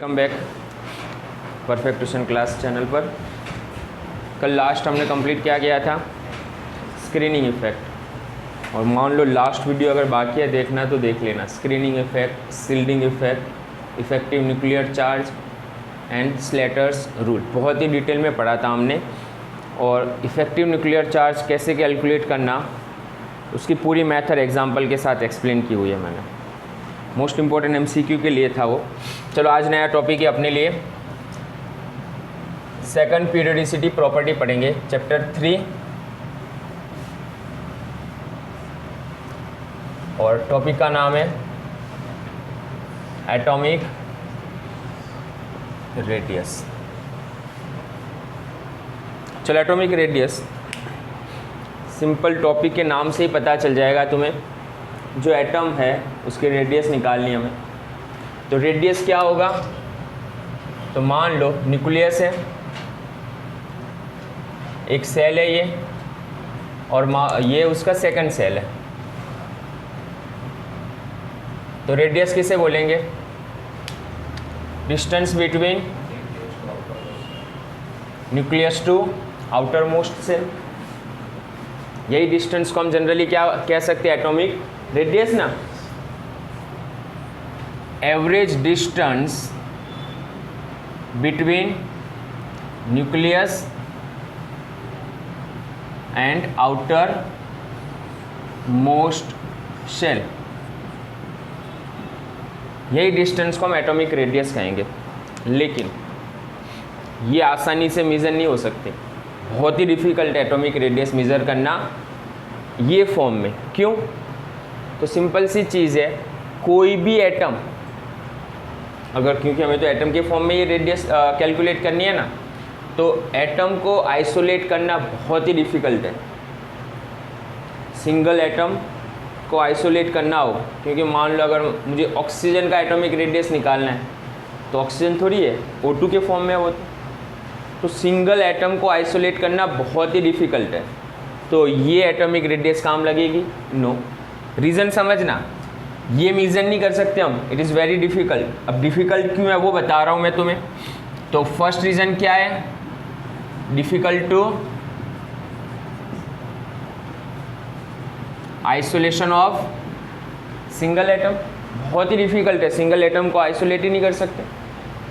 Welcome back परफेक्टेशन class channel पर। कल last हमने कंप्लीट क्या किया था, स्क्रीनिंग इफेक्ट। और मान लो लास्ट वीडियो अगर बाकी है देखना तो देख लेना। Screening effect, shielding effect, effective nuclear charge and Slater's rule बहुत ही डिटेल में पढ़ा था हमने। और इफेक्टिव न्यूक्लियर चार्ज कैसे कैलकुलेट करना उसकी पूरी मेथड एग्जाम्पल के साथ एक्सप्लेन की हुई है मैंने। मोस्ट इम्पॉर्टेंट एमसीक्यू के लिए था वो। चलो आज नया टॉपिक है अपने लिए, सेकंड पीरियोडिसिटी प्रॉपर्टी पढ़ेंगे, चैप्टर 3। और टॉपिक का नाम है एटॉमिक रेडियस। चलो एटॉमिक रेडियस, सिंपल टॉपिक के नाम से ही पता चल जाएगा तुम्हें। जो एटम है उसकी रेडियस निकालनी है हमें। तो रेडियस क्या होगा, तो मान लो न्यूक्लियस है, एक सेल है ये, और ये उसका सेकंड सेल है। तो रेडियस किसे बोलेंगे, distance between nucleus to outer most shell. यही डिस्टेंस को हम जनरली क्या कह सकते हैं, एटॉमिक रेडियस ना। Average distance between nucleus and outer most shell, यही डिस्टेंस को हम एटॉमिक रेडियस कहेंगे। लेकिन ये आसानी से मेज़र नहीं हो सकते, बहुत ही डिफ़िकल्ट है एटॉमिक रेडियस मेज़र करना ये फॉर्म में। क्यों, तो सिंपल सी चीज़ है, कोई भी एटम अगर, क्योंकि हमें तो एटम के फॉर्म में ये रेडियस कैलकुलेट करनी है ना, तो एटम को आइसोलेट करना बहुत ही डिफ़िकल्ट है। सिंगल एटम को आइसोलेट करना हो, क्योंकि मान लो अगर मुझे ऑक्सीजन का एटॉमिक रेडियस निकालना है तो ऑक्सीजन थोड़ी है, O2 के फॉर्म में है वो। तो सिंगल एटम को आइसोलेट करना बहुत ही डिफ़िकल्ट है। तो ये एटॉमिक रेडियस काम लगेगी, नो। रीज़न समझना, ये मेजर नहीं कर सकते हम, इट इज़ वेरी डिफ़िकल्ट। अब डिफ़िकल्ट क्यों है वो बता रहा हूँ मैं तुम्हें। तो फर्स्ट रीज़न क्या है, difficult to isolation of single atom, बहुत ही डिफ़िकल्ट है, सिंगल एटम को आइसोलेट ही नहीं कर सकते।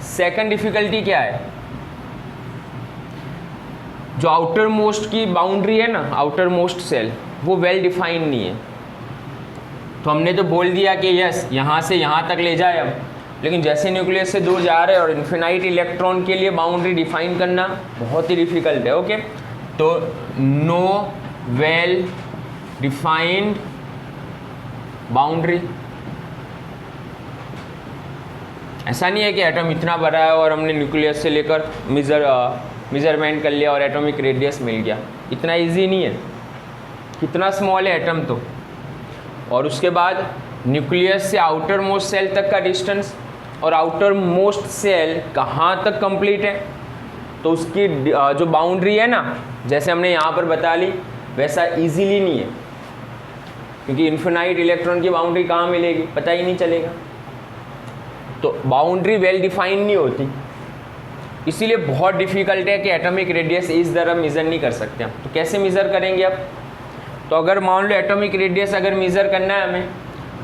सेकंड डिफ़िकल्टी क्या है, जो आउटर मोस्ट की बाउंड्री है ना, आउटर मोस्ट सेल, वो वेल डिफाइंड नहीं है। तो हमने तो बोल दिया कि यस यहाँ से यहाँ तक ले जाए अब, लेकिन जैसे न्यूक्लियस से दूर जा रहे हैं और इन्फिनाइट इलेक्ट्रॉन के लिए बाउंड्री डिफाइन करना बहुत ही डिफ़िकल्ट है। ओके, तो नो वेल डिफाइंड बाउंड्री। ऐसा नहीं है कि एटम इतना बड़ा है और हमने न्यूक्लियस से लेकर मेजरमेंट कर लिया और एटॉमिक रेडियस मिल गया, इतना इजी नहीं है। कितना स्मॉल है एटम तो। और उसके बाद न्यूक्लियस से आउटर मोस्ट सेल तक का डिस्टेंस, और आउटर मोस्ट सेल कहाँ तक कंप्लीट है, तो उसकी जो बाउंड्री है ना, जैसे हमने यहाँ पर बता ली, वैसा इजीली नहीं है, क्योंकि इन्फिनाइट इलेक्ट्रॉन की बाउंड्री कहाँ मिलेगी पता ही नहीं चलेगा। तो बाउंड्री वेल डिफाइन नहीं होती, इसीलिए बहुत डिफ़िकल्ट है कि एटॉमिक रेडियस इस तरह मेज़र नहीं कर सकते हम। तो कैसे मेज़र करेंगे अब, तो अगर मान लो एटॉमिक रेडियस अगर मेज़र करना है हमें,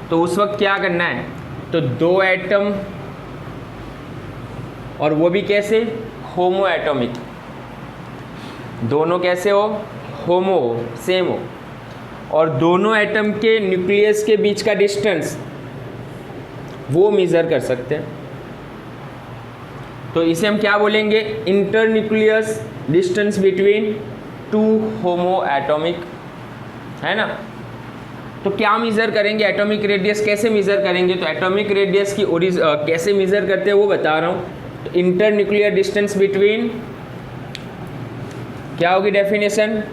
तो उस वक्त क्या करना है, तो दो एटम, और वो भी कैसे, होमो एटॉमिक, दोनों कैसे हो, होमो हो, सेम हो, और दोनों एटम के न्यूक्लियस के बीच का डिस्टेंस वो मेज़र कर सकते हैं। तो इसे हम क्या बोलेंगे, inter nucleus distance between two होमो एटॉमिक, है ना। तो क्या मेज़र करेंगे, एटॉमिक रेडियस कैसे मेज़र करेंगे, तो एटॉमिक रेडियस की कैसे मेज़र करते हैं वो बता रहा हूँ। तो इंटर न्यूक्लियर डिस्टेंस बिटवीन, क्या होगी definition,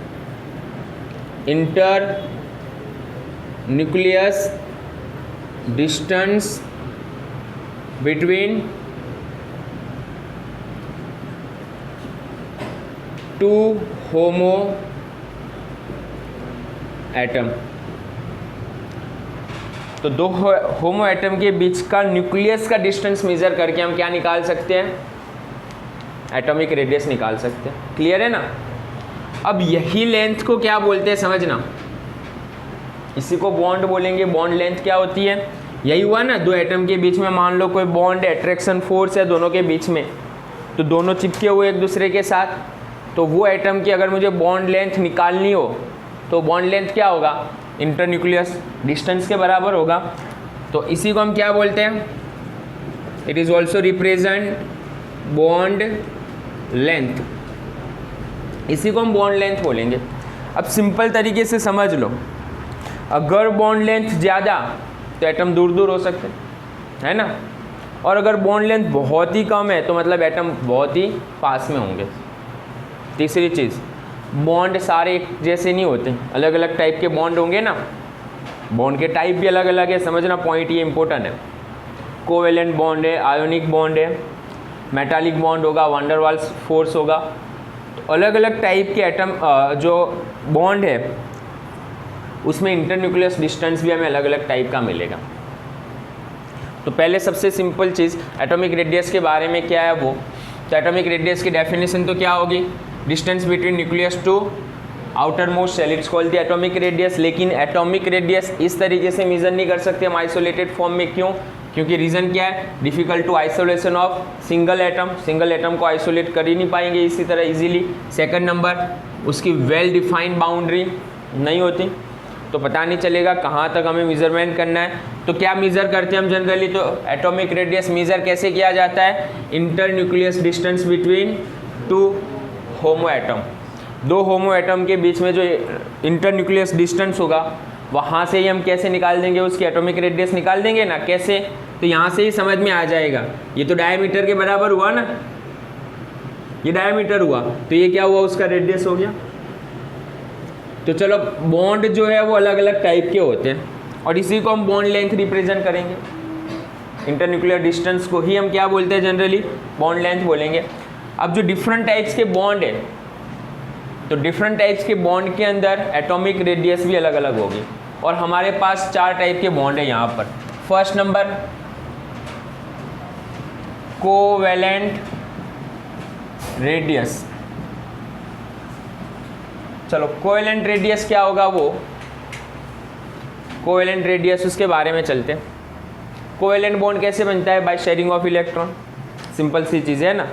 inter nucleus distance between two homo atom. तो दो होमो एटम के बीच का न्यूक्लियस का डिस्टेंस मेजर करके हम क्या निकाल सकते हैं, एटॉमिक रेडियस निकाल सकते हैं। क्लियर है ना। अब यही लेंथ को क्या बोलते हैं समझना, इसी को बॉन्ड बोलेंगे। बॉन्ड लेंथ क्या होती है, यही हुआ ना, दो एटम के बीच में मान लो कोई बॉन्ड अट्रैक्शन फोर्स है दोनों के बीच में, तो दोनों चिपके हुए एक दूसरे के साथ, तो वो एटम की अगर मुझे बॉन्ड लेंथ निकालनी हो तो बॉन्ड लेंथ क्या होगा, इंटरन्यूक्लियस डिस्टेंस के बराबर होगा। तो इसी को हम क्या बोलते हैं, it is also represent bond length, इसी को हम बॉन्ड लेंथ बोलेंगे। अब सिंपल तरीके से समझ लो, अगर बॉन्ड लेंथ ज़्यादा तो एटम दूर दूर हो सकते हैं, है ना, और अगर बॉन्ड लेंथ बहुत ही कम है तो मतलब एटम बहुत ही पास में होंगे। तीसरी चीज़, बॉन्ड सारे एक जैसे नहीं होते, अलग अलग टाइप के बॉन्ड होंगे ना, बॉन्ड के टाइप भी अलग अलग है, समझना पॉइंट ये इंपॉर्टेंट है। कोवेलेंट बॉन्ड है, आयोनिक बॉन्ड है, मेटालिक बॉन्ड होगा, वैन वाल्स फोर्स होगा। तो अलग अलग टाइप के एटम जो बॉन्ड है उसमें इंटरन्यूक्लियस डिस्टेंस भी हमें अलग अलग टाइप का मिलेगा। तो पहले सबसे सिंपल चीज़ एटॉमिक रेडियस के बारे में क्या है वो, तो एटॉमिक रेडियस की डेफिनेशन तो क्या होगी, distance between nucleus to outer most shell, it's called the atomic radius. लेकिन एटॉमिक रेडियस इस तरीके से मेजर नहीं कर सकते हम आइसोलेटेड फॉर्म में, क्यों, क्योंकि रीज़न क्या है, difficult to isolation of single atom, single atom को आइसोलेट कर ही नहीं पाएंगे इसी तरह इजीली। सेकंड नंबर, उसकी वेल डिफाइंड बाउंड्री नहीं होती, तो पता नहीं चलेगा कहाँ तक हमें मेजरमेंट करना है। तो क्या मेज़र करते हैं हम जनरली, तो एटॉमिक रेडियस मेज़र कैसे किया जाता है, इंटरन्यूक्लियस distance between two homo atom, दो होमो एटम के बीच में जो इंटरन्यूक्लियस डिस्टेंस होगा वहाँ से ही हम कैसे निकाल देंगे, उसकी एटॉमिक रेडियस निकाल देंगे ना, कैसे, तो यहाँ से ही समझ में आ जाएगा। ये तो डायमीटर के बराबर हुआ ना, ये डायमीटर हुआ, तो ये क्या हुआ, उसका रेडियस हो गया। तो चलो बॉन्ड जो है वो अलग अलग टाइप के होते हैं और इसी को हम बॉन्ड लेंथ रिप्रेजेंट करेंगे। इंटरन्यूक्लियर डिस्टेंस को ही हम क्या बोलते हैं जनरली, बॉन्ड लेंथ बोलेंगे। अब जो डिफरेंट टाइप्स के बॉन्ड है, तो डिफरेंट टाइप्स के बॉन्ड के अंदर एटॉमिक रेडियस भी अलग अलग होगी और हमारे पास 4 टाइप के बॉन्ड है यहाँ पर। First number, covalent radius. चलो कोवेलेंट रेडियस क्या होगा, वो कोवेलेंट रेडियस उसके बारे में चलते हैं। कोवेलेंट बॉन्ड कैसे बनता है, by sharing of electron, simple सी चीज़ है ना,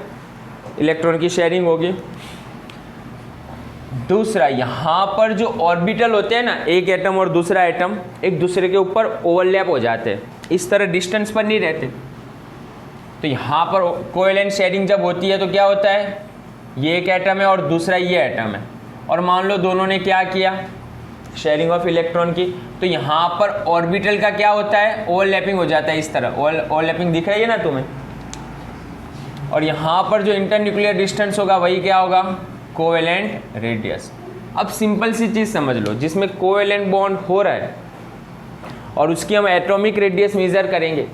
इलेक्ट्रॉन की शेयरिंग होगी। दूसरा, यहाँ पर जो ऑर्बिटल होते हैं ना, एक एटम और दूसरा एटम एक दूसरे के ऊपर ओवरलैप हो जाते हैं, इस तरह डिस्टेंस पर नहीं रहते। तो यहाँ पर कोवेलेंट शेयरिंग जब होती है तो क्या होता है, ये एक एटम है और दूसरा ये एटम है, और मान लो दोनों ने क्या किया, शेयरिंग ऑफ इलेक्ट्रॉन की, तो यहाँ पर ऑर्बिटल का क्या होता है, ओवरलैपिंग हो जाता है, इस तरह ओवरलैपिंग दिख रही है ना तुम्हें। और यहाँ पर जो इंटरन्यूक्लियर डिस्टेंस होगा वही क्या होगा, कोवेलेंट रेडियस। अब सिंपल सी चीज़ समझ लो, जिसमें कोवेलेंट बॉन्ड हो रहा है और उसकी हम एटॉमिक रेडियस मेजर करेंगे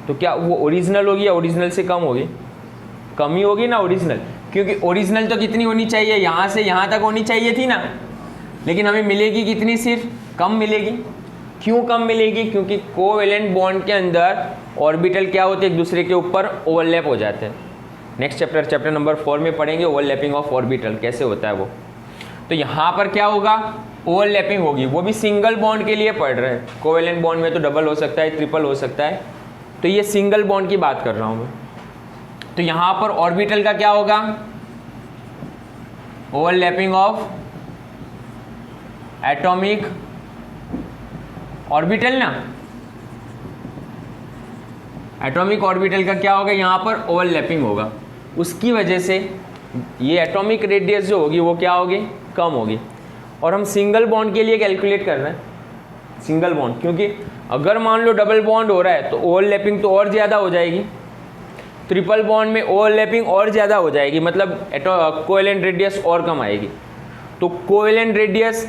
तो क्या वो ओरिजिनल होगी या ओरिजिनल से कम होगी, कम ही होगी ना ओरिजिनल, क्योंकि ओरिजिनल तो कितनी होनी चाहिए, यहाँ से यहाँ तक होनी चाहिए थी ना, लेकिन हमें मिलेगी कितनी, सिर्फ कम मिलेगी। क्यों कम मिलेगी, क्योंकि कोवेलेंट बॉन्ड के अंदर ऑर्बिटल क्या होते हैं, एक दूसरे के ऊपर ओवरलैप हो जाते हैं। नेक्स्ट चैप्टर नंबर 4 में पढ़ेंगे ओवरलैपिंग ऑफ ऑर्बिटल कैसे होता है वो। तो यहाँ पर क्या होगा, ओवरलैपिंग होगी, वो भी सिंगल बॉन्ड के लिए पढ़ रहे हैं। कोवेलेंट बॉन्ड में तो डबल हो सकता है, ट्रिपल हो सकता है, तो ये सिंगल बॉन्ड की बात कर रहा हूँ मैं। तो यहाँ पर ऑर्बिटल का क्या होगा, ओवरलैपिंग ऑफ एटॉमिक ऑर्बिटल ना, एटॉमिक ऑर्बिटल का क्या होगा, यहाँ पर ओवरलैपिंग होगा, उसकी वजह से ये एटॉमिक रेडियस जो होगी वो क्या होगी, कम होगी। और हम सिंगल बॉन्ड के लिए कैलकुलेट कर रहे हैं, सिंगल बॉन्ड, क्योंकि अगर मान लो डबल बॉन्ड हो रहा है तो ओवरलैपिंग तो और ज़्यादा हो जाएगी, ट्रिपल बॉन्ड में ओवरलैपिंग और ज़्यादा हो जाएगी, मतलब कोवेलेंट रेडियस और कम आएगी। तो कोवेलेंट रेडियस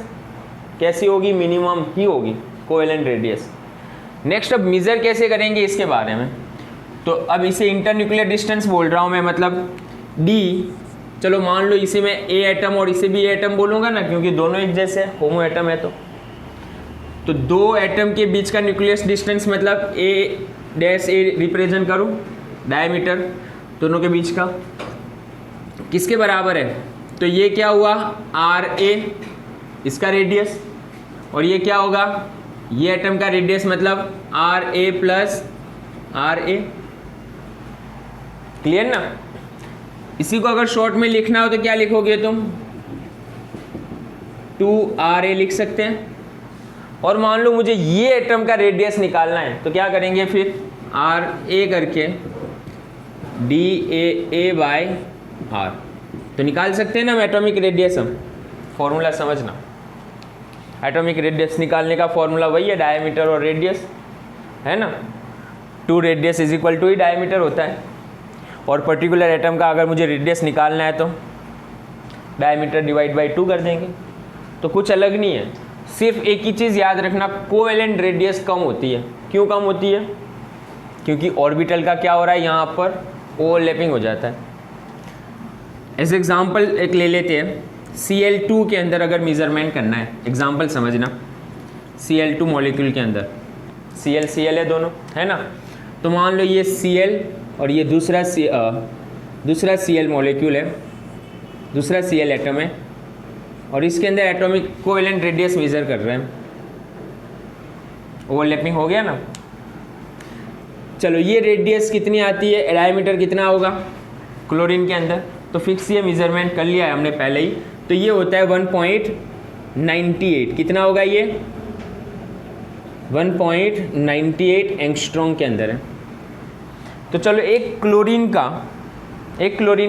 कैसी होगी, मिनिमम ही होगी कोवेलेंट रेडियस। नेक्स्ट, अब मेजर कैसे करेंगे इसके बारे में, तो अब इसे इंटरन्यूक्लियर डिस्टेंस बोल रहा हूँ मैं, मतलब डी। चलो मान लो इसे मैं ए एटम और इसे भी ए एटम बोलूँगा ना, क्योंकि दोनों एक जैसे होमो एटम है। तो तो दो एटम के बीच का न्यूक्लियस डिस्टेंस मतलब ए डैश ए रिप्रेजेंट करूँ, डायमीटर दोनों के बीच का किसके बराबर है, तो ये क्या हुआ आर ए इसका रेडियस, और ये क्या होगा ये एटम का रेडियस मतलब R A plus R A. Clear ना। इसी को अगर शॉर्ट में लिखना हो तो क्या लिखोगे तुम, 2RA लिख सकते हैं। और मान लो मुझे ये एटम का रेडियस निकालना है तो क्या करेंगे फिर RA करके DAA बाय R, तो निकाल सकते हैं ना हम एटॉमिक रेडियस। हम फॉर्मूला समझना, एटॉमिक रेडियस निकालने का फॉर्मूला वही है, डायमीटर और रेडियस है ना। 2 रेडियस इज इक्वल टू ही डायमीटर होता है, और पर्टिकुलर एटम का अगर मुझे रेडियस निकालना है तो डायमीटर डिवाइड बाई 2 कर देंगे। तो कुछ अलग नहीं है, सिर्फ एक ही चीज़ याद रखना, कोवेलेंट रेडियस कम होती है। क्यों कम होती है, क्योंकि ऑर्बिटल का क्या हो रहा है यहाँ पर ओवरलैपिंग हो जाता है। एज एग्जाम्पल एक ले लेते हैं, Cl2 के अंदर अगर मेजरमेंट करना है, एग्जाम्पल समझना, Cl2 मॉलिक्यूल के अंदर Cl है दोनों है ना, तो मान लो ये Cl और ये दूसरा Cl मॉलिक्यूल है, दूसरा Cl एटम है, और इसके अंदर एटॉमिक कोवेलेंट रेडियस मेजर कर रहे हैं। ओवरलैपिंग हो गया ना। चलो ये रेडियस कितनी आती है, डायमीटर कितना होगा क्लोरीन के अंदर, तो फिक्स ये मेजरमेंट कर लिया है हमने पहले ही, तो ये होता है 1.98। कितना होगा ये 1.98 एंगस्ट्रॉम के अंदर है। तो चलो एक क्लोरीन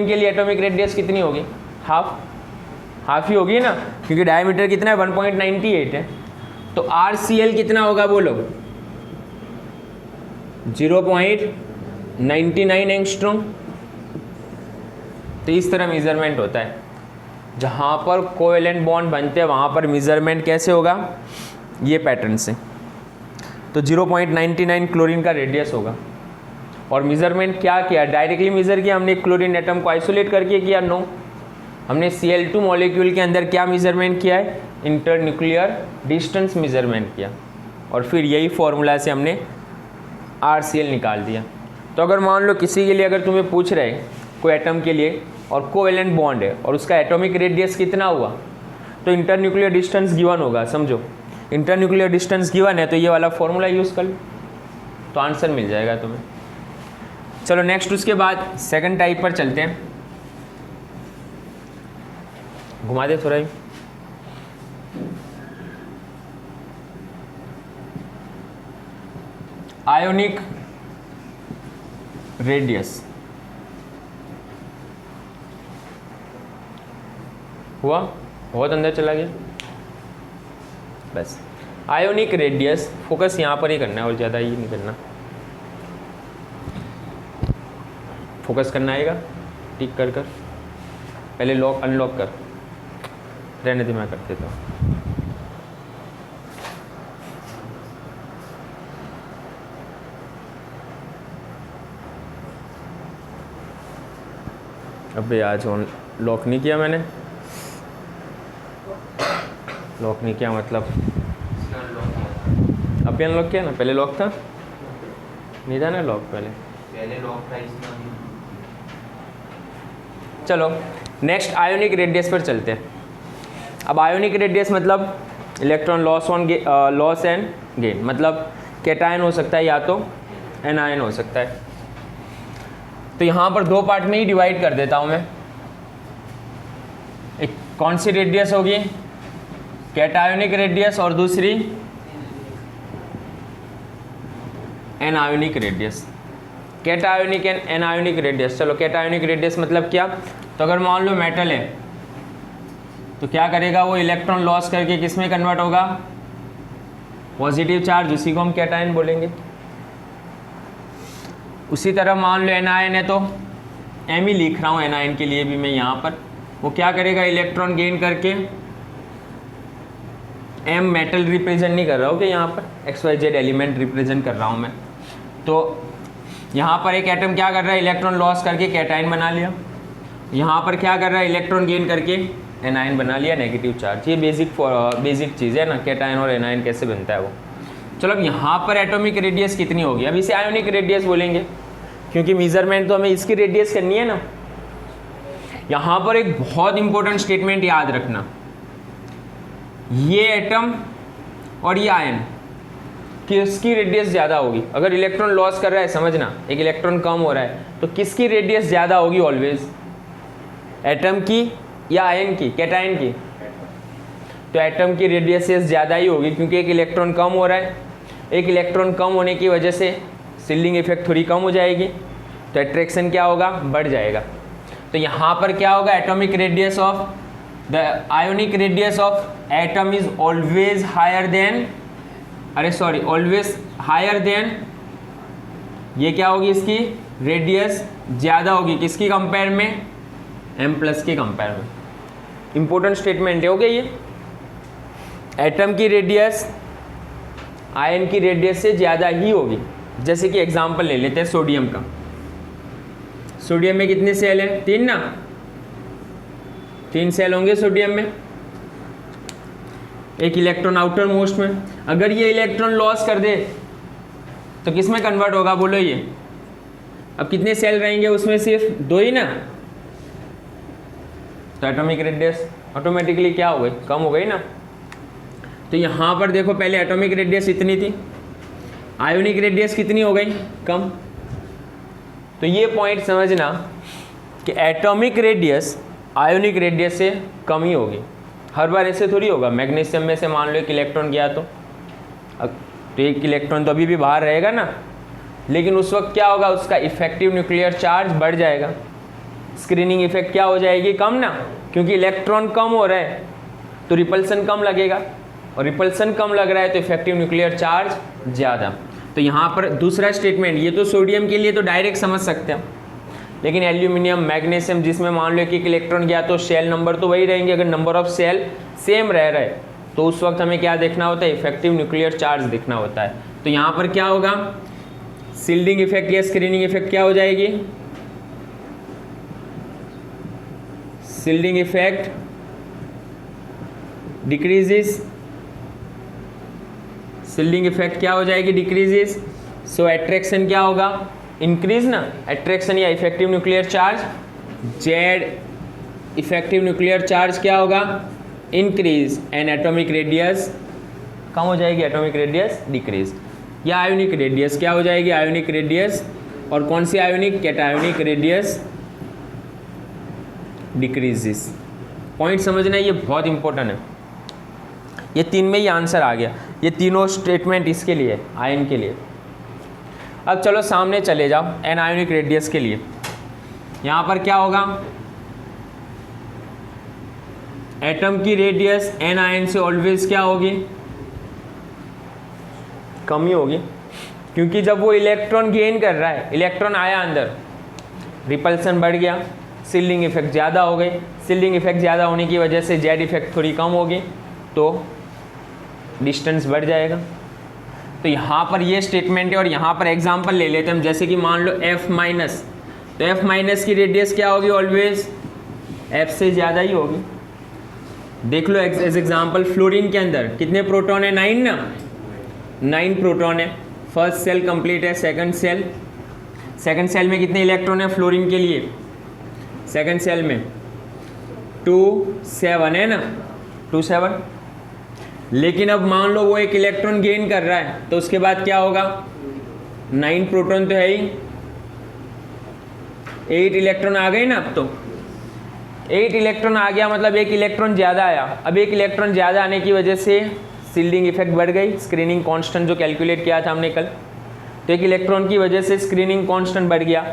के लिए एटॉमिक रेडियस कितनी होगी, हाफ ही होगी ना, क्योंकि डायमीटर कितना है 1.98 है। तो RCl कितना होगा बोलो, 0.99 एंगस्ट्रॉम। तो इस तरह मेजरमेंट होता है, जहाँ पर कोवेलेंट बॉन्ड बनते हैं वहाँ पर मेजरमेंट कैसे होगा, ये पैटर्न से। तो 0.99 क्लोरीन का रेडियस होगा। और मेजरमेंट क्या किया, डायरेक्टली मेजर किया हमने क्लोरीन एटम को आइसोलेट करके किया, नो, हमने Cl2 मॉलिक्यूल के अंदर क्या मेजरमेंट किया है, इंटरन्यूक्लियर डिस्टेंस मेजरमेंट किया, और फिर यही फॉर्मूला से हमने RCl निकाल दिया। तो अगर मान लो किसी के लिए अगर तुम्हें पूछ रहे कोई एटम के लिए और कोवेलेंट बॉन्ड है और उसका एटॉमिक रेडियस कितना हुआ, तो इंटरन्यूक्लियर डिस्टेंस गिवन होगा, समझो इंटरन्यूक्लियर डिस्टेंस गिवन है तो ये वाला फॉर्मूला यूज़ कर लो तो आंसर मिल जाएगा तुम्हें। चलो नेक्स्ट, उसके बाद सेकंड टाइप पर चलते हैं, घुमा दे थोड़ा ही। आयोनिक रेडियस हुआ, बहुत अंदर चला गया बस। आयोनिक रेडियस, फोकस यहाँ पर ही करना है और ज़्यादा ही नहीं करना, फोकस करना आएगा टिक कर कर, पहले लॉक अनलॉक कर, रहने दे मैं कर देता हूँ। अबे आज ऑन लॉक नहीं किया मैंने, लॉक नहीं किया मतलब अभी अनलॉक किया ना, पहले लॉक था नहीं था ना, लॉक पहले लॉक था इसमें। चलो नेक्स्ट आयोनिक रेडियस पर चलते हैं। अब आयोनिक रेडियस मतलब इलेक्ट्रॉन लॉस एंड गेन, मतलब कैटायन हो सकता है या तो एनायन हो सकता है। तो यहाँ पर दो पार्ट में ही डिवाइड कर देता हूँ मैं। एक कौन सी रेडियस होगी, कैटायोनिक रेडियस, और दूसरी anionic radius. Cationic and anionic radius. चलो कैटायोनिक रेडियस मतलब क्या, तो अगर मान लो मेटल है तो क्या करेगा वो, इलेक्ट्रॉन लॉस करके किस में कन्वर्ट होगा, पॉजिटिव चार्ज, उसी को हम कैटायन बोलेंगे। उसी तरह मान लो एनायन है तो एम ही लिख रहा हूँ एनायन के लिए भी मैं यहाँ पर, वो क्या करेगा, इलेक्ट्रॉन गेन करके, एम मेटल रिप्रेजेंट नहीं कर रहा हूँ कि यहाँ पर XYZ एलिमेंट रिप्रेजेंट कर रहा हूँ मैं। तो यहाँ पर एक एटम क्या कर रहा है, इलेक्ट्रॉन लॉस करके कैटायन बना लिया, यहाँ पर क्या कर रहा है, इलेक्ट्रॉन गेन करके एनायन बना लिया नेगेटिव चार्ज। ये बेसिक चीज़ है ना, कैटायन और एनायन कैसे बनता है वो। चलो अब यहाँ पर एटॉमिक रेडियस कितनी होगी, अब इसे आयोनिक रेडियस बोलेंगे क्योंकि मेजरमेंट तो हमें इसकी रेडियस करनी है ना। यहाँ पर एक बहुत इंपॉर्टेंट स्टेटमेंट याद रखना, ये एटम और ये आयन किसकी रेडियस ज़्यादा होगी। अगर इलेक्ट्रॉन लॉस कर रहा है, समझना एक इलेक्ट्रॉन कम हो रहा है, तो किसकी रेडियस ज़्यादा होगी ऑलवेज, एटम की या आयन की, कैटायन की। तो एटम की रेडियस ज़्यादा ही होगी क्योंकि एक इलेक्ट्रॉन कम हो रहा है। एक इलेक्ट्रॉन कम होने की वजह से शिल्डिंग इफेक्ट थोड़ी कम हो जाएगी, तो अट्रैक्शन क्या होगा, बढ़ जाएगा। तो यहाँ पर क्या होगा, atomic radius of the ionic radius of atom is always higher than, always higher than, ये क्या होगी, इसकी रेडियस ज़्यादा होगी किसकी कंपेयर में, M+ के कंपेयर में। इंपॉर्टेंट स्टेटमेंट है, हो गया ये। एटम की रेडियस आयन की रेडियस से ज़्यादा ही होगी। जैसे कि एग्जांपल ले लेते हैं सोडियम का। सोडियम में कितने सेल हैं, 3 ना, 3 सेल होंगे सोडियम में, एक इलेक्ट्रॉन आउटर मोस्ट में। अगर ये इलेक्ट्रॉन लॉस कर दे तो किस में कन्वर्ट होगा, बोलो ये। अब कितने सेल रहेंगे उसमें, सिर्फ 2 ही ना, तो एटॉमिक रेडियस ऑटोमेटिकली क्या हो गई, कम हो गई ना। तो यहाँ पर देखो पहले एटॉमिक रेडियस इतनी थी, आयोनिक रेडियस कितनी हो गई, कम। तो ये पॉइंट समझना कि एटॉमिक रेडियस आयोनिक रेडियस से कम ही होगी। हर बार ऐसे थोड़ी होगा, मैग्नीशियम में से मान लो एक इलेक्ट्रॉन गया तो एक इलेक्ट्रॉन तो अभी भी बाहर रहेगा ना, लेकिन उस वक्त क्या होगा, उसका इफेक्टिव न्यूक्लियर चार्ज बढ़ जाएगा, स्क्रीनिंग इफेक्ट क्या हो जाएगी, कम ना, क्योंकि इलेक्ट्रॉन कम हो रहा है तो रिपल्सन कम लगेगा, और रिपल्सन कम लग रहा है तो इफेक्टिव न्यूक्लियर चार्ज ज़्यादा। तो यहाँ पर दूसरा स्टेटमेंट, ये तो सोडियम के लिए तो डायरेक्ट समझ सकते हैं, लेकिन एल्यूमिनियम, मैग्नीशियम जिसमें मान लो कि एक इलेक्ट्रॉन गया तो सेल नंबर तो वही रहेंगे। अगर नंबर ऑफ सेल सेम रह रहे तो उस वक्त हमें क्या देखना होता है, इफेक्टिव न्यूक्लियर चार्ज देखना होता है। तो यहाँ पर क्या होगा, शिल्डिंग इफेक्ट या स्क्रीनिंग इफेक्ट क्या हो जाएगी, shielding effect decreases, shielding effect क्या हो जाएगी, डिक्रीजेस। सो एट्रैक्शन क्या होगा, इंक्रीज ना, एट्रैक्शन या effective nuclear charge, Z effective nuclear charge क्या होगा, इंक्रीज, एंड एटॉमिक रेडियस कम हो जाएगी, एटॉमिक रेडियस डिक्रीज। या आयोनिक रेडियस क्या हो जाएगी, आयोनिक रेडियस, और कौन सी ionic, cationic radius decreases. Point समझना, ये बहुत इंपॉर्टेंट है। ये 3 में ही आंसर आ गया, ये तीनों स्टेटमेंट इसके लिए, आयन के लिए। अब चलो सामने चले जाओ एनायोनिक रेडियस के लिए। यहाँ पर क्या होगा, एटम की रेडियस एन आयन से ऑलवेज क्या होगी, कम ही होगी, क्योंकि जब वो इलेक्ट्रॉन गेन कर रहा है, इलेक्ट्रॉन आया अंदर, रिपल्सन बढ़ गया, शिल्डिंग इफेक्ट ज़्यादा हो गई। शिल्डिंग इफेक्ट ज़्यादा होने की वजह से जेड इफेक्ट थोड़ी कम होगी, तो डिस्टेंस बढ़ जाएगा। तो यहाँ पर ये स्टेटमेंट है, और यहाँ पर एग्जांपल ले लेते हैं हम, जैसे कि मान लो F-, तो F- की रेडियस क्या होगी, ऑलवेज F से ज़्यादा ही होगी। देख लो एज एग्जांपल, फ्लोरीन के अंदर कितने प्रोटॉन है, 9 ना, 9 प्रोटॉन है। फर्स्ट सेल कंप्लीट है, सेकंड सेल में कितने इलेक्ट्रॉन है फ्लोरीन के लिए, सेकंड सेल में 2 7 है ना, 2 7। लेकिन अब मान लो वो एक इलेक्ट्रॉन गेन कर रहा है, तो उसके बाद क्या होगा, 9 प्रोटॉन तो है ही, 8 इलेक्ट्रॉन आ गए ना। अब तो 8 इलेक्ट्रॉन आ गया, मतलब एक इलेक्ट्रॉन ज़्यादा आया। अब एक इलेक्ट्रॉन ज़्यादा आने की वजह से शिल्डिंग इफेक्ट बढ़ गई, स्क्रीनिंग कांस्टेंट जो कैलकुलेट किया था हमने कल, तो एक इलेक्ट्रॉन की वजह से स्क्रीनिंग कांस्टेंट बढ़ गया,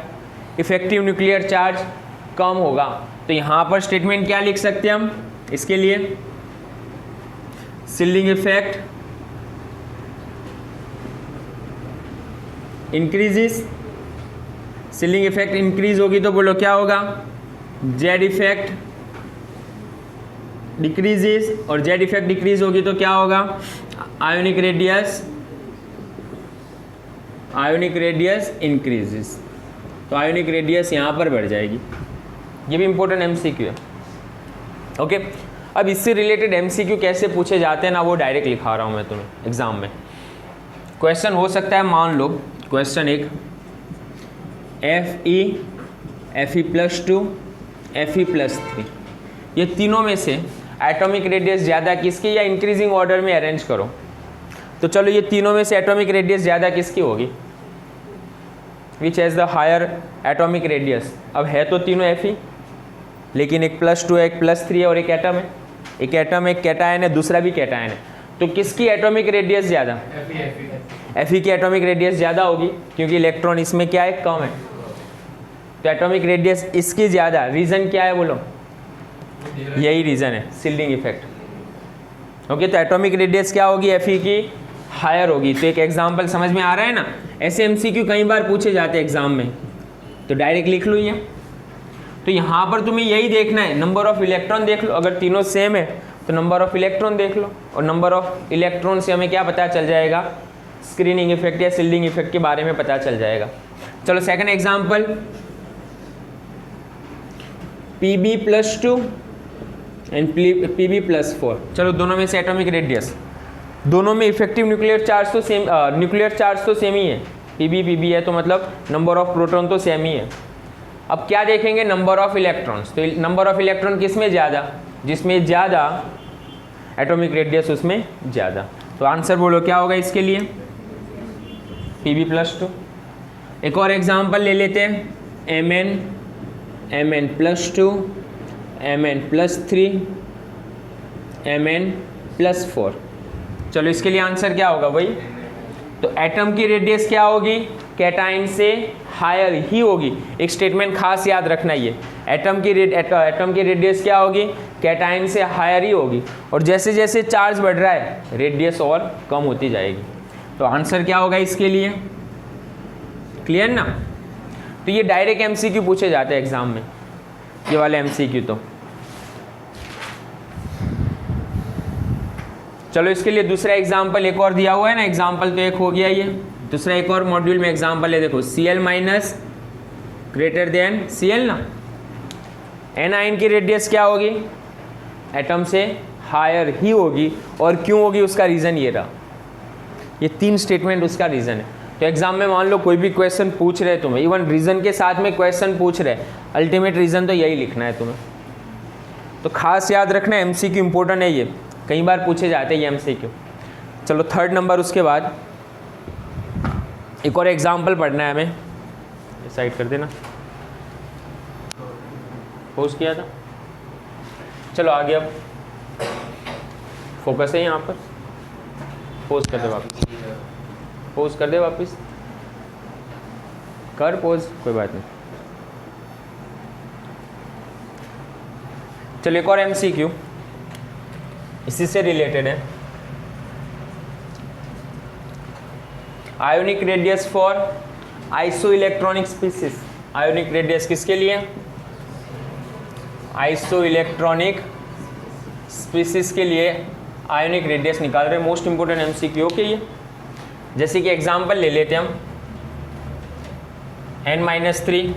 इफेक्टिव न्यूक्लियर चार्ज कम होगा। तो यहाँ पर स्टेटमेंट क्या लिख सकते हैं हम इसके लिए, shielding effect increases, shielding effect increase होगी तो बोलो क्या होगा, जेड इफेक्ट डिक्रीजेस, और जेड इफेक्ट डिक्रीज होगी तो क्या होगा, आयोनिक रेडियस इंक्रीजेस। तो आयोनिक रेडियस यहाँ पर बढ़ जाएगी। ये भी इंपॉर्टेंट MCQ है। ओके, अब इससे रिलेटेड एमसीक्यू कैसे पूछे जाते हैं ना, वो डायरेक्ट लिखा रहा हूँ मैं तुम्हें एग्जाम में। क्वेश्चन हो सकता है, मान लो क्वेश्चन एक Fe+2 Fe+3, ये तीनों में से एटॉमिक रेडियस ज़्यादा किसकी, या इंक्रीजिंग ऑर्डर में अरेंज करो। तो चलो ये तीनों में से एटॉमिक रेडियस ज़्यादा किसकी होगी, which has the higher atomic radius. अब है तो तीनों Fe, लेकिन एक +2 है, एक +3 है और एक एटम है। एक एटम एक कैटायन है, दूसरा भी कैटायन है, तो किसकी एटॉमिक रेडियस ज़्यादा, Fe की एटॉमिक रेडियस ज़्यादा होगी, क्योंकि इलेक्ट्रॉन इसमें क्या है, कम है, तो एटॉमिक रेडियस इसकी ज़्यादा। रीज़न क्या है बोलो, यही रीज़न है, शिल्डिंग इफेक्ट। ओके, तो एटॉमिक रेडियस क्या होगी, Fe की हायर होगी। तो एक एग्जांपल समझ में आ रहा है ना, ऐसे एमसीक्यू कई बार पूछे जाते हैं एग्जाम में, तो डायरेक्ट लिख लो ये। तो यहाँ पर तुम्हें यही देखना है, नंबर ऑफ इलेक्ट्रॉन देख लो, अगर तीनों सेम है तो नंबर ऑफ इलेक्ट्रॉन देख लो, और नंबर ऑफ इलेक्ट्रॉन से हमें क्या पता चल जाएगा, स्क्रीनिंग इफेक्ट या शिल्डिंग इफेक्ट के बारे में पता चल जाएगा। चलो second example, Pb+2 and Pb+4। चलो दोनों में से एटॉमिक रेडियस, दोनों में इफेक्टिव न्यूक्लियर चार्ज तो सेम, न्यूक्लियर चार्ज तो सेम ही है, Pb है, तो मतलब नंबर ऑफ प्रोटॉन तो सेम ही है। अब क्या देखेंगे, नंबर ऑफ इलेक्ट्रॉन्स। तो नंबर ऑफ इलेक्ट्रॉन किसमें ज़्यादा, जिसमें ज़्यादा एटॉमिक रेडियस उसमें ज़्यादा। तो आंसर बोलो क्या होगा इसके लिए, Pb+2। एक और एग्जांपल ले लेते हैं, Mn+2 Mn+3 Mn+4। चलो इसके लिए आंसर क्या होगा भाई, तो एटम की रेडियस क्या होगी, कैटाइन से हायर ही होगी। एक स्टेटमेंट खास याद रखना, ये एटम की रेडियस क्या होगी, कैटाइन से हायर ही होगी, और जैसे जैसे चार्ज बढ़ रहा है रेडियस और कम होती जाएगी। तो आंसर क्या होगा इसके लिए, क्लियर ना। तो ये डायरेक्ट एमसीक्यू पूछे जाते हैं एग्जाम में, ये वाले एमसीक्यू। तो चलो इसके लिए दूसरा एग्जाम्पल एक और दिया हुआ है ना, एग्जाम्पल तो एक हो गया, ये दूसरा एक और मॉड्यूल में एग्जाम्पल है, देखो Cl- ग्रेटर देन Cl ना। एनाइन की रेडियस क्या होगी, एटम से हायर ही होगी, और क्यों होगी उसका रीज़न ये रहा, ये तीन स्टेटमेंट उसका रीज़न है। तो एग्जाम में मान लो कोई भी क्वेश्चन पूछ रहे तुम्हें, इवन रीज़न के साथ में क्वेश्चन पूछ रहे, अल्टीमेट रीज़न तो यही लिखना है तुम्हें। तो खास याद रखना, एमसीक्यू इंपॉर्टेंट है, ये कई बार पूछे जाते हैं ये एमसीक्यू। चलो थर्ड नंबर, उसके बाद एक और एग्जाम्पल पढ़ना है हमें, साइड कर देना, पोस्ट किया था। चलो आगे, अब फोकस है यहाँ पर, पोस्ट कर दे वापस, पोस्ट कर दे वापस, कर पोज, कोई बात नहीं। चलो एक और एमसीक्यू इसी से रिलेटेड है, ionic radius for iso electronic species. Ionic radius किसके लिए, आइसो इलेक्ट्रॉनिक स्पीसीज के लिए आयोनिक रेडियस निकाल रहे हैं। मोस्ट इंपोर्टेंट एमसीक्यू के ये, जैसे कि एग्जांपल ले लेते हैं हम, N-3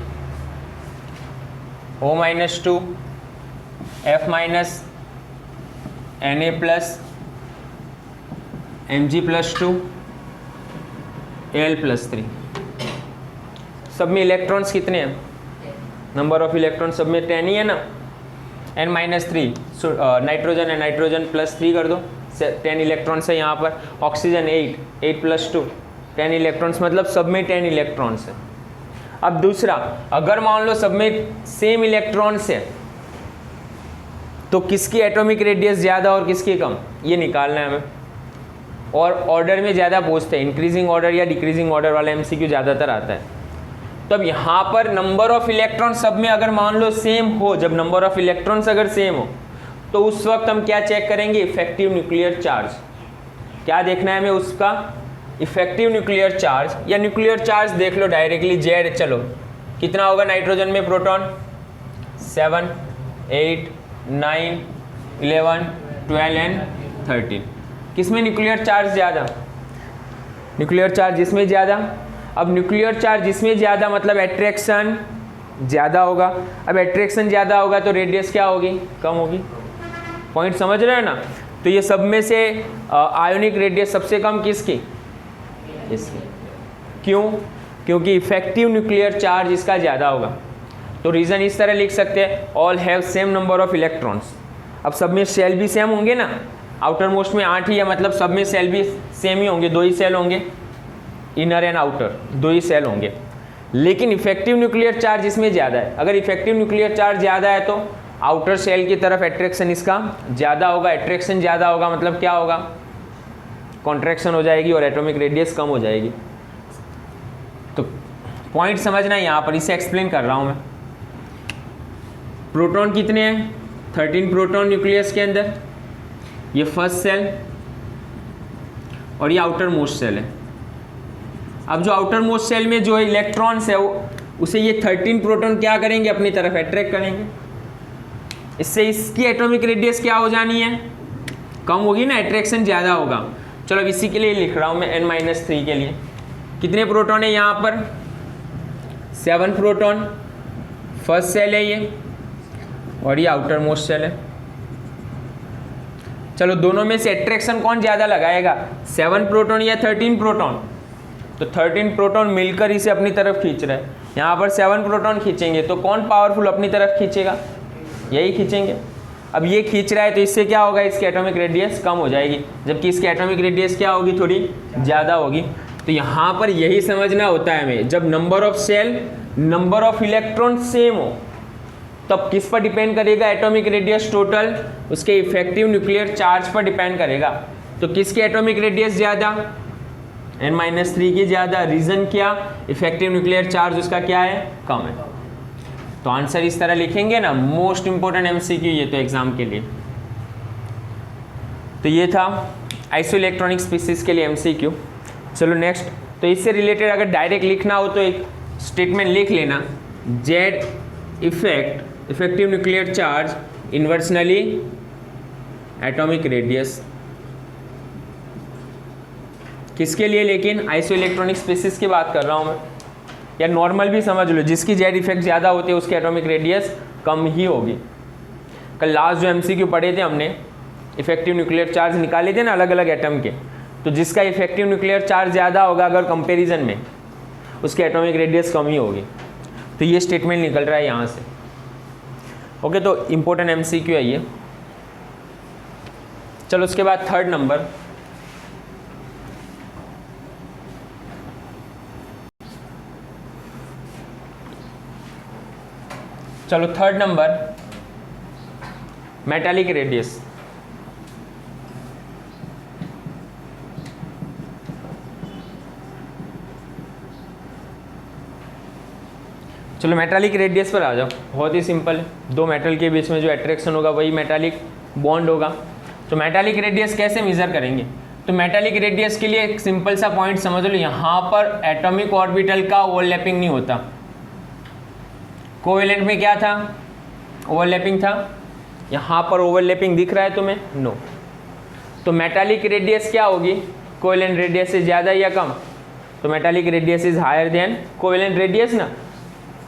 O-2 F- Na+ Mg+2 Al+3। सब में इलेक्ट्रॉन्स कितने हैं, नंबर ऑफ इलेक्ट्रॉन सब में 10 ही है ना। N-3 नाइट्रोजन है, नाइट्रोजन +3 कर दो, 10 इलेक्ट्रॉन्स है यहाँ पर। ऑक्सीजन 8+2 10 इलेक्ट्रॉन्स, मतलब सब में 10 इलेक्ट्रॉन्स है। अब दूसरा, अगर मान लो सब में सेम इलेक्ट्रॉन्स है तो किसकी एटॉमिक रेडियस ज़्यादा और किसकी कम, ये निकालना है हमें। और ऑर्डर में ज़्यादा पूछते हैं, इंक्रीजिंग ऑर्डर या डिक्रीजिंग ऑर्डर वाला एमसीक्यू ज़्यादातर आता है। तो अब यहाँ पर नंबर ऑफ इलेक्ट्रॉन सब में अगर मान लो सेम हो, जब नंबर ऑफ इलेक्ट्रॉन्स अगर सेम हो तो उस वक्त हम क्या चेक करेंगे, इफेक्टिव न्यूक्लियर चार्ज। क्या देखना है हमें, उसका इफेक्टिव न्यूक्लियर चार्ज, या न्यूक्लियर चार्ज देख लो डायरेक्टली, जेड। चलो कितना होगा नाइट्रोजन में, प्रोटॉन 7 8 9 11 12 एंड 13। किसमें न्यूक्लियर चार्ज ज़्यादा, न्यूक्लियर चार्ज जिसमें ज़्यादा। अब न्यूक्लियर चार्ज जिसमें ज़्यादा मतलब एट्रैक्शन ज़्यादा होगा। अब एट्रैक्शन ज़्यादा होगा तो रेडियस क्या होगी, कम होगी। पॉइंट समझ रहे हैं ना। तो ये सब में से आयोनिक रेडियस सबसे कम किसकी, इसकी। क्यों? क्योंकि इफेक्टिव न्यूक्लियर चार्ज इसका ज़्यादा होगा। तो रीज़न इस तरह लिख सकते हैं, all have same number of electrons. अब सब में सेल भी सेम होंगे ना, आउटर मोस्ट में 8 ही है, मतलब सब में सेल भी सेम ही होंगे, 2 ही सेल होंगे, इनर एंड आउटर 2 ही सेल होंगे। लेकिन इफेक्टिव न्यूक्लियर चार्ज इसमें ज़्यादा है। अगर इफेक्टिव न्यूक्लियर चार्ज ज़्यादा है तो आउटर सेल की तरफ एट्रैक्शन इसका ज़्यादा होगा। एट्रैक्शन ज़्यादा होगा मतलब क्या होगा, कॉन्ट्रैक्शन हो जाएगी और एटॉमिक रेडियस कम हो जाएगी। तो पॉइंट समझना यहाँ पर, इसे एक्सप्लेन कर रहा हूँ मैं। प्रोटॉन कितने हैं, 13 प्रोटॉन न्यूक्लियस के अंदर। ये फर्स्ट सेल और ये आउटर मोस्ट सेल है। अब जो आउटर मोस्ट सेल में जो इलेक्ट्रॉन्स है उसे ये 13 प्रोटॉन क्या करेंगे, अपनी तरफ अट्रैक्ट करेंगे। इससे इसकी एटॉमिक रेडियस क्या हो जानी है, कम होगी ना, अट्रैक्शन ज़्यादा होगा। चलो अब इसी के लिए लिख रहा हूँ मैं n-3 के लिए। कितने प्रोटॉन है यहाँ पर, 7 प्रोटॉन। फर्स्ट सेल है ये और ये आउटर मोस्ट सेल है। चलो दोनों में से अट्रैक्शन कौन ज़्यादा लगाएगा, 7 प्रोटॉन या 13 प्रोटॉन। तो 13 प्रोटॉन मिलकर इसे अपनी तरफ खींच रहा है। यहाँ पर 7 प्रोटॉन खींचेंगे तो कौन पावरफुल अपनी तरफ खींचेगा, यही खींचेंगे। अब ये खींच रहा है तो इससे क्या होगा, इसकी एटॉमिक रेडियस कम हो जाएगी, जबकि इसकी एटॉमिक रेडियस क्या होगी, थोड़ी ज़्यादा होगी। तो यहाँ पर यही समझना होता है हमें, जब number of shell, number of electron same हो तब किस पर डिपेंड करेगा, एटॉमिक रेडियस टोटल उसके इफेक्टिव न्यूक्लियर चार्ज पर डिपेंड करेगा। तो किसकी एटॉमिक रेडियस ज़्यादा, n-3 की ज़्यादा। रीज़न क्या, इफेक्टिव न्यूक्लियर चार्ज उसका क्या है, कम है। तो आंसर इस तरह लिखेंगे ना, मोस्ट इंपॉर्टेंट एमसीक्यू ये तो एग्जाम के लिए। तो ये था आइसो इलेक्ट्रॉनिक स्पीसीज के लिए एमसीक्यू। चलो नेक्स्ट, तो इससे रिलेटेड अगर डायरेक्ट लिखना हो तो एक स्टेटमेंट लिख लेना, Z effect effective nuclear charge inversely atomic radius. किसके लिए, लेकिन आइसो इलेक्ट्रॉनिक स्पीसीज की बात कर रहा हूँ मैं, या नॉर्मल भी समझ लो, जिसकी जेड इफेक्ट ज़्यादा होती है उसकी एटॉमिक रेडियस कम ही होगी। कल लास्ट जो एमसीक्यू पढ़े थे हमने, इफेक्टिव न्यूक्लियर चार्ज निकाले थे ना अलग अलग एटम के, तो जिसका इफेक्टिव न्यूक्लियर चार्ज ज़्यादा होगा अगर कंपैरिजन में, उसकी एटॉमिक रेडियस कम ही होगी। तो ये स्टेटमेंट निकल रहा है यहाँ से। ओके, तो इम्पोर्टेंट एमसीक्यू है ये। चलो उसके बाद थर्ड नंबर, चलो थर्ड नंबर, मेटालिक रेडियस। चलो मेटालिक रेडियस पर आ जाओ, बहुत ही सिंपल है। दो मेटल के बीच में जो अट्रैक्शन होगा वही मेटालिक बॉन्ड होगा। तो मेटालिक रेडियस कैसे मेजर करेंगे, तो मेटालिक रेडियस के लिए एक सिंपल सा पॉइंट समझ लो, यहाँ पर एटॉमिक ऑर्बिटल का ओवरलैपिंग नहीं होता। कोवेलेंट में क्या था, ओवरलैपिंग था। यहाँ पर ओवरलैपिंग दिख रहा है तुम्हें, नो। तो मेटालिक रेडियस क्या होगी, कोवेलेंट रेडियस से ज़्यादा या कम, तो metallic radius is higher than covalent radius ना।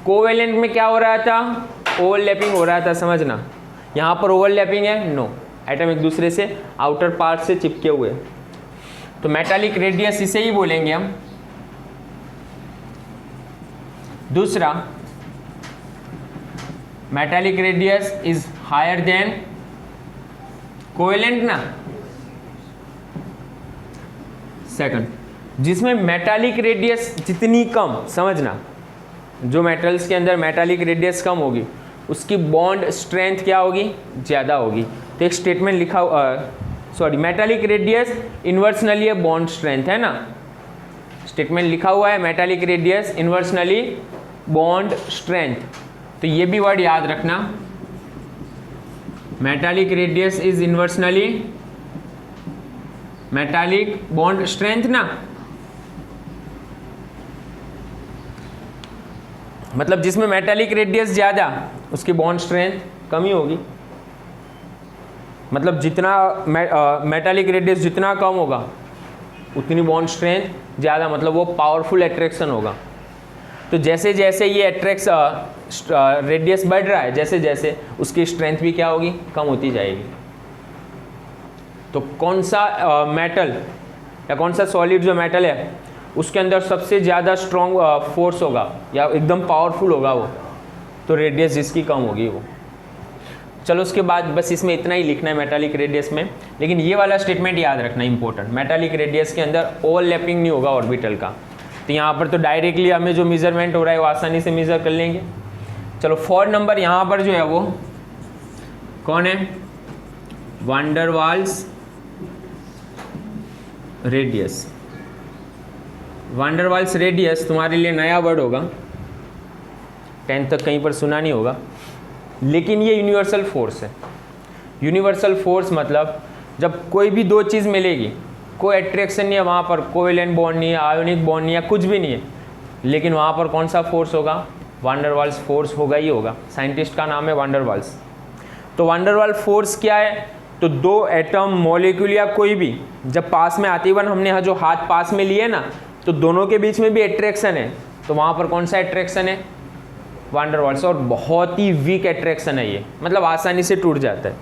कोवेलेंट में क्या हो रहा था, ओवरलैपिंग हो रहा था, समझना। यहाँ पर ओवरलैपिंग है, नो, एटम एक दूसरे से आउटर पार्ट से चिपके हुए। तो मेटालिक रेडियस इसे ही बोलेंगे हम। दूसरा, metallic radius is higher than covalent ना। सेकंड, जिसमें मेटालिक रेडियस जितनी कम, समझना, जो मेटल्स के अंदर मेटालिक रेडियस कम होगी उसकी बॉन्ड स्ट्रेंथ क्या होगी, ज़्यादा होगी। तो एक स्टेटमेंट लिखा, सॉरी, मेटालिक रेडियस इन्वर्सनली है बॉन्ड स्ट्रेंथ, है ना। स्टेटमेंट लिखा हुआ है metallic radius inversely bond strength. तो ये भी वर्ड याद रखना, metallic radius is inversely metallic bond strength ना। मतलब जिसमें मेटालिक रेडियस ज़्यादा उसकी बॉन्ड स्ट्रेंथ कम ही होगी। मतलब जितना मेटालिक रेडियस जितना कम होगा उतनी बॉन्ड स्ट्रेंथ ज़्यादा, मतलब वो पावरफुल अट्रैक्शन होगा। तो जैसे जैसे ये रेडियस बढ़ रहा है, जैसे जैसे उसकी स्ट्रेंथ भी क्या होगी, कम होती जाएगी। तो कौन सा मेटल या कौन सा सॉलिड जो मेटल है उसके अंदर सबसे ज़्यादा स्ट्रॉन्ग फोर्स होगा या एकदम पावरफुल होगा वो, तो रेडियस जिसकी कम होगी वो। चलो उसके बाद बस इसमें इतना ही लिखना है मेटालिक रेडियस में, लेकिन ये वाला स्टेटमेंट याद रखना इंपॉर्टेंट, मेटालिक रेडियस के अंदर ओवरलैपिंग नहीं होगा ऑर्बिटल का। तो यहाँ पर तो डायरेक्टली हमें जो मेजरमेंट हो रहा है वो आसानी से मेजर कर लेंगे। चलो 4 नंबर यहाँ पर जो है वो कौन है, वान डर वाल्स रेडियस। वान डर वाल्स रेडियस तुम्हारे लिए नया वर्ड होगा, 10th तक कहीं पर सुना नहीं होगा, लेकिन ये यूनिवर्सल फोर्स है। यूनिवर्सल फोर्स मतलब जब कोई भी दो चीज़ मिलेगी, कोई अट्रैक्शन नहीं है वहाँ पर, कोवेलेंट बॉन्ड नहीं है, आयोनिक बॉन्ड नहीं है, कुछ भी नहीं है, लेकिन वहाँ पर कौन सा फोर्स होगा, वान डर वाल्स फोर्स होगा ही होगा। साइंटिस्ट का नाम है वान डर वाल्स। तो वान डर वाल्स फोर्स क्या है, तो दो एटम मॉलिक्यूल या कोई भी जब पास में आती वन, हमने जो हाथ पास में लिए ना, तो दोनों के बीच में भी अट्रैक्शन है, तो वहाँ पर कौन सा अट्रैक्शन है, वान डर वाल्स। और बहुत ही वीक अट्रैक्शन है ये, मतलब आसानी से टूट जाता है।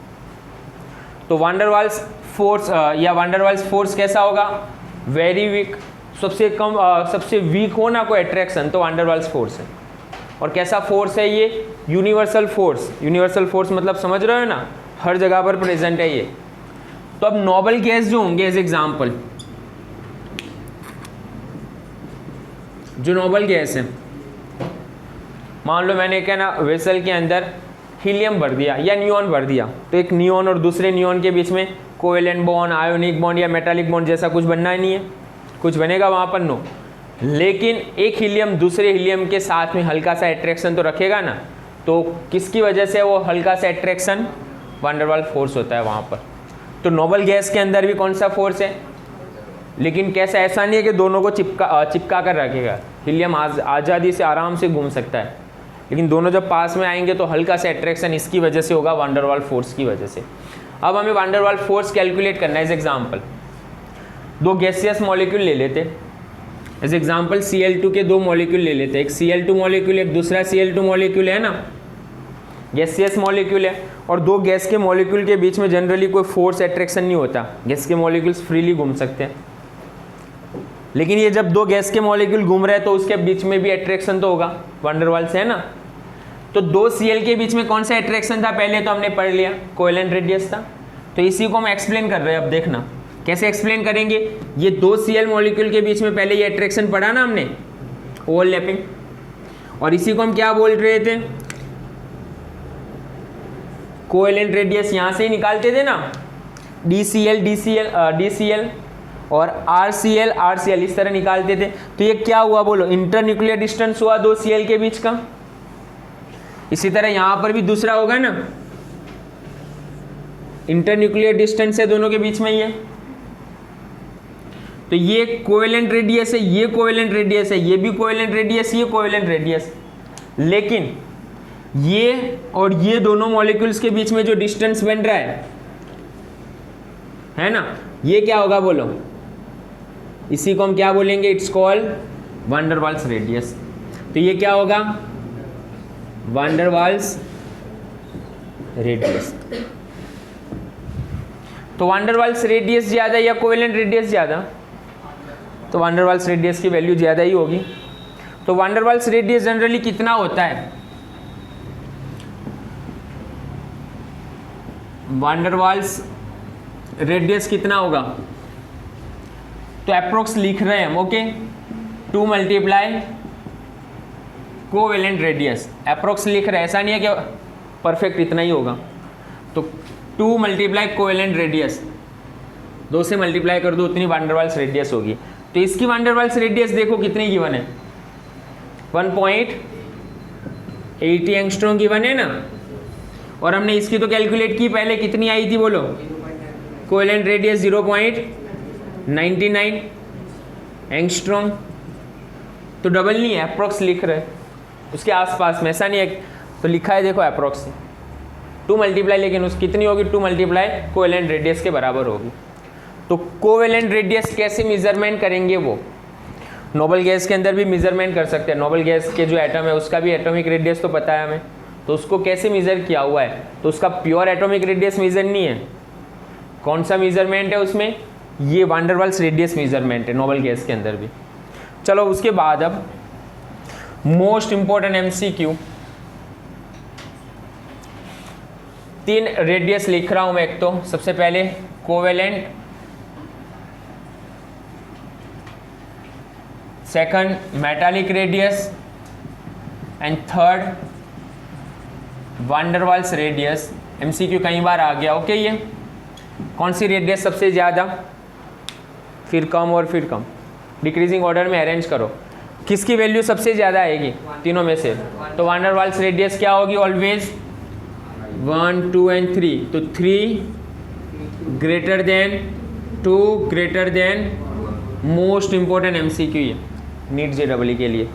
तो वान डर वाल्स फोर्स या वान डर वाल्स फोर्स कैसा होगा, वेरी वीक, सबसे कम सबसे वीक हो ना कोई अट्रैक्शन तो वान डर वाल्स फोर्स है। और कैसा फोर्स है ये, यूनिवर्सल फोर्स। यूनिवर्सल फोर्स मतलब समझ रहे हो ना, हर जगह पर प्रेजेंट है ये। तो अब नोबल गैस जो होंगे एज एग्जाम्पल, जो नोबल गैस है, मान लो मैंने क्या ना वेसल के अंदर हीलियम भर दिया या नियॉन भर दिया, तो एक नियॉन और दूसरे नियॉन के बीच में कोवेलेंट बॉन्ड, आयोनिक बॉन्ड या मेटालिक बॉन्ड जैसा कुछ बनना ही नहीं है, कुछ बनेगा वहाँ पर नो। लेकिन एक हीलियम दूसरे हीलियम के साथ में हल्का सा अट्रैक्शन तो रखेगा ना, तो किसकी वजह से वो हल्का सा अट्रैक्शन, वान डर वाल्स फोर्स होता है वहाँ पर। तो नोबल गैस के अंदर भी कौन सा फोर्स है, लेकिन कैसा, ऐसा नहीं है कि दोनों को चिपका कर रखेगा। हीलियम आज़ादी से आराम से घूम सकता है, लेकिन दोनों जब पास में आएंगे तो हल्का सा अट्रैक्शन इसकी वजह से होगा, वान डर वाल्स फोर्स की वजह से। अब हमें वान डर वाल्स फोर्स कैलकुलेट करना है। एज एग्जाम्पल दो गैसियस मॉलिक्यूल ले लेते, एज एग्जाम्पल Cl2 के दो मॉलिक्यूल ले लेते, एक Cl2 मॉलिक्यूल एक दूसरा Cl2 मॉलिक्यूल है ना, गैसियस मॉलिक्यूल है। और दो गैस के मॉलिक्यूल के बीच में जनरली कोई फोर्स अट्रैक्शन नहीं होता, गैस के मॉलिक्यूल्स फ्रीली घूम सकते हैं। लेकिन ये जब दो गैस के मॉलिक्यूल घूम रहे हैं तो उसके बीच में भी अट्रैक्शन तो होगा, वान डर वाल्स है ना। तो दो Cl के बीच में कौन सा अट्रैक्शन था, पहले तो हमने पढ़ लिया, कोवेलेंट रेडियस था। तो इसी को हम एक्सप्लेन कर रहे हैं। अब देखना कैसे एक्सप्लेन करेंगे। ये दो Cl मॉलिक्यूल के बीच में पहले ये अट्रैक्शन पढ़ा ना हमने, ओवरलैपिंग, और इसी को हम क्या बोल रहे थे, कोवेलेंट रेडियस यहाँ से ही निकालते थे ना, DCl और RCl इस तरह निकालते थे। तो ये क्या हुआ बोलो, इंटरन्यूक्लियर डिस्टेंस हुआ दो Cl के बीच का। इसी तरह यहाँ पर भी दूसरा होगा ना, इंटरन्यूक्लियर डिस्टेंस है दोनों के बीच में ये। तो ये कोवेलेंट रेडियस है, ये कोवेलेंट रेडियस है, ये भी कोवेलेंट रेडियस, ये कोवेलेंट रेडियस। लेकिन ये और ये दोनों मॉलिक्यूल्स के बीच में जो डिस्टेंस बन रहा है ना, ये क्या होगा बोलो, इसी को हम क्या बोलेंगे, इट्स कॉल्ड वान डर वाल्स रेडियस। तो ये क्या होगा, वान डर वाल्स रेडियस। तो वान डर वाल्स रेडियस ज़्यादा या कोवेलेंट रेडियस ज़्यादा, तो वान डर वाल्स रेडियस की वैल्यू ज़्यादा ही होगी। तो वान डर वाल्स रेडियस जनरली कितना होता है, वान डर वाल्स रेडियस कितना होगा, तो अप्रोक्स लिख रहे हैं हम, okay, 2 multiply covalent radius, approx लिख रहे हैं, ऐसा नहीं है कि परफेक्ट इतना ही होगा। तो 2 मल्टीप्लाई कोवेलेंट रेडियस, 2 से मल्टीप्लाई कर दो उतनी वान डर वाल्स रेडियस होगी। तो इसकी वान डर वाल्स रेडियस देखो कितनी गिवन है, 1.80 एंगस्ट्रॉम गिवन है ना। और हमने इसकी तो कैलकुलेट की पहले, कितनी आई थी बोलो, कोवेलेंट रेडियस 0.99 एंगस्ट्रॉम। तो डबल नहीं है, अप्रोक्स लिख रहे उसके आसपास में, ऐसा नहीं है। तो लिखा है देखो अप्रोक्स 2 मल्टीप्लाई, लेकिन उस कितनी होगी, 2 मल्टीप्लाई कोवेलेंट रेडियस के बराबर होगी। तो कोवेलेंट रेडियस कैसे मेजरमेंट करेंगे, वो नोबल गैस के अंदर भी मेजरमेंट कर सकते हैं। नोबल गैस के जो एटम है उसका भी एटॉमिक रेडियस तो पता है हमें, तो उसको कैसे मेजर किया हुआ है, तो उसका प्योर एटॉमिक रेडियस मेजर नहीं है, कौन सा मेजरमेंट है उसमें? ये वान डेर वाल्स रेडियस मेजरमेंट है नोबल गैस के अंदर भी। चलो उसके बाद अब मोस्ट इंपॉर्टेंट एमसीक्यू, 3 रेडियस लिख रहा हूं मैं। एक तो सबसे पहले covalent, second metallic radius and third van der Waals radius. MCQ कई बार आ गया। ओके, ये कौन सी रेडियस सबसे ज़्यादा, फिर कम और फिर कम, डिक्रीजिंग ऑर्डर में अरेंज करो। किसकी वैल्यू सबसे ज़्यादा आएगी तीनों में से? तो वान डेर वाल्स रेडियस क्या होगी? Always 1, 2 and 3। तो 3 greater than 2 greater than. Most important MCQ ये नीट जेईई के लिए।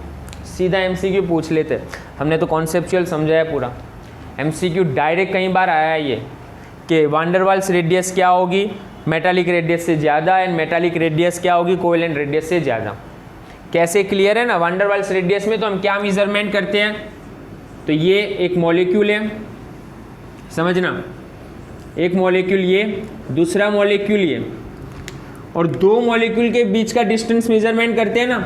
सीधा एमसीक्यू पूछ लेते, हमने तो कॉन्सेप्चुअल समझाया पूरा। एमसीक्यू डायरेक्ट कई बार आया है ये कि वान डेर वाल्स रेडियस क्या होगी? मेटालिक रेडियस से ज़्यादा। एंड मेटालिक रेडियस क्या होगी? कोवेलेंट रेडियस से ज़्यादा। कैसे? क्लियर है ना? वान डेर वाल्स रेडियस में तो हम क्या मेजरमेंट करते हैं? तो ये एक मॉलिक्यूल है, समझना, एक मॉलिक्यूल ये, दूसरा मॉलिक्यूल ये, और 2 मॉलिक्यूल के बीच का डिस्टेंस मेजरमेंट करते हैं ना।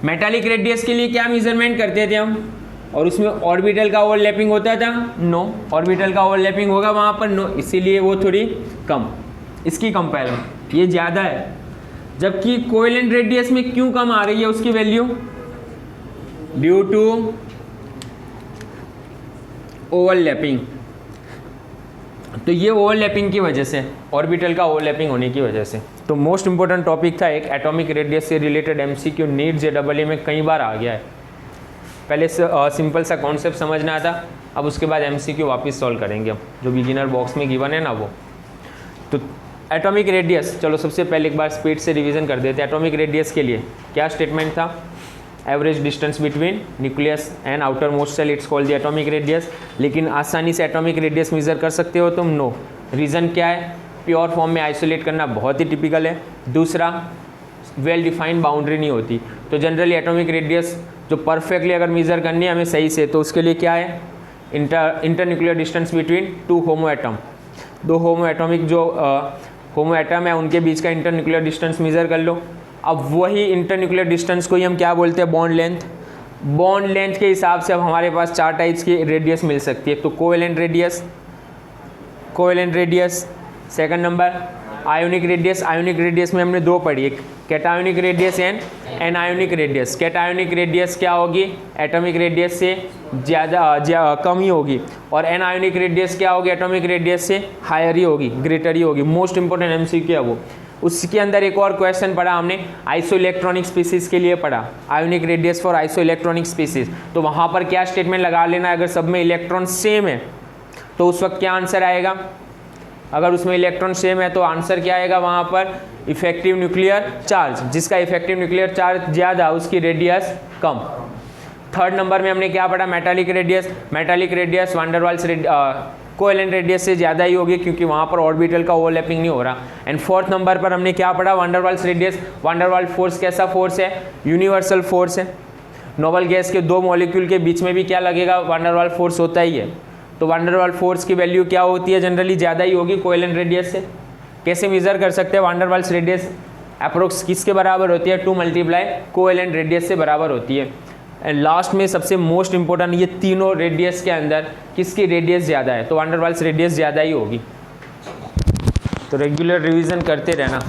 मेटालिक रेडियस के लिए क्या मेजरमेंट करते थे हम? और उसमें ऑर्बिटल का ओवरलैपिंग होता था? नो, ऑर्बिटल का ओवरलैपिंग होगा वहाँ पर? नो, इसीलिए वो थोड़ी कम। इसकी कंपेयर ये ज़्यादा है। जबकि कोवेलेंट रेडियस में क्यों कम आ रही है उसकी वैल्यू? Due to overlapping. तो ये ओवरलैपिंग की वजह से, ऑर्बिटल का ओवरलैपिंग होने की वजह से। तो मोस्ट इंपॉर्टेंट टॉपिक था एक, एटॉमिक रेडियस से रिलेटेड एमसीक्यू नीट जेईई में कई बार आ गया है। पहले सिंपल सा कॉन्सेप्ट समझना था, अब उसके बाद एमसीक्यू वापस सॉल्व करेंगे हम, जो बिगिनर बॉक्स में गिवन है ना वो। तो एटॉमिक रेडियस, चलो सबसे पहले एक बार स्पीड से रिवीजन कर देते हैं। एटॉमिक रेडियस के लिए क्या स्टेटमेंट था? Average distance between nucleus and outer most shell, it's called the atomic radius. लेकिन आसानी से एटॉमिक रेडियस मेजर कर सकते हो तुम? नो। रीज़न क्या है? प्योर फॉर्म में आइसोलेट करना बहुत ही टिपिकल है। दूसरा, वेल डिफाइंड बाउंड्री नहीं होती। तो जनरली एटॉमिक रेडियस जो परफेक्टली अगर मेजर करनी है हमें सही से, तो उसके लिए क्या है? इंटरन्यूक्लियर डिस्टेंस बिटवीन 2 होमो एटम। 2 होमो एटॉमिक जो होमो एटम है उनके बीच का इंटरन्यूक्लियर डिस्टेंस मेजर कर लो। अब वही इंटरन्यूक्लियर डिस्टेंस को ही हम क्या बोलते हैं? Bond length. बॉन्ड लेंथ के हिसाब से अब हमारे पास 4 टाइप्स की रेडियस मिल सकती है। तो covalent radius, covalent radius. Second number ionic radius. Ionic radius में हमने 2 पढ़ी, एक cationic radius and anionic radius. Cationic radius क्या होगी? एटॉमिक रेडियस से ज़्यादा कम ही होगी। और एनायोनिक रेडियस क्या होगी? एटॉमिक रेडियस से हायर ही होगी, ग्रेटर ही होगी। मोस्ट इंपॉर्टेंट एमसीक्यू है वो। उसके अंदर एक और क्वेश्चन पढ़ा हमने, आइसो इलेक्ट्रॉनिक स्पीसीज के लिए पढ़ा, ionic radius for iso electronic species. तो वहाँ पर क्या स्टेटमेंट लगा लेना, अगर सब में इलेक्ट्रॉन सेम है तो उस वक्त क्या आंसर आएगा? अगर उसमें इलेक्ट्रॉन सेम है तो आंसर क्या आएगा वहाँ पर? Effective nuclear charge. जिसका इफेक्टिव न्यूक्लियर चार्ज ज़्यादा उसकी रेडियस कम। थर्ड नंबर में हमने क्या पढ़ा? Metallic radius. मेटालिक रेडियस वान डेर वाल्स कोवेलेंट रेडियस से ज़्यादा ही होगी क्योंकि वहाँ पर ऑर्बिटल का ओवरलैपिंग नहीं हो रहा। एंड फोर्थ नंबर पर हमने क्या पढ़ा? वान डेर वाल्स रेडियस। वान डेर वाल्स फोर्स कैसा फोर्स है? यूनिवर्सल फोर्स है। नोबल गैस के 2 मॉलिक्यूल के बीच में भी क्या लगेगा? वान डेर वाल्स फोर्स होता ही है। तो वान डेर वाल्स फोर्स की वैल्यू क्या होती है? जनरली ज़्यादा ही होगी कोवेलेंट रेडियस से। कैसे मेजर कर सकते हैं? वान डेर वाल्स रेडियस अप्रोक्स किसके बराबर होती है? 2 मल्टीप्लाई कोवेलेंट रेडियस से बराबर होती है। एंड लास्ट में सबसे मोस्ट इंपॉर्टेंट, ये तीनों रेडियस के अंदर किसकी रेडियस ज़्यादा है? तो वान डेर वाल्स रेडियस ज़्यादा ही होगी। तो रेगुलर रिवीजन करते रहना।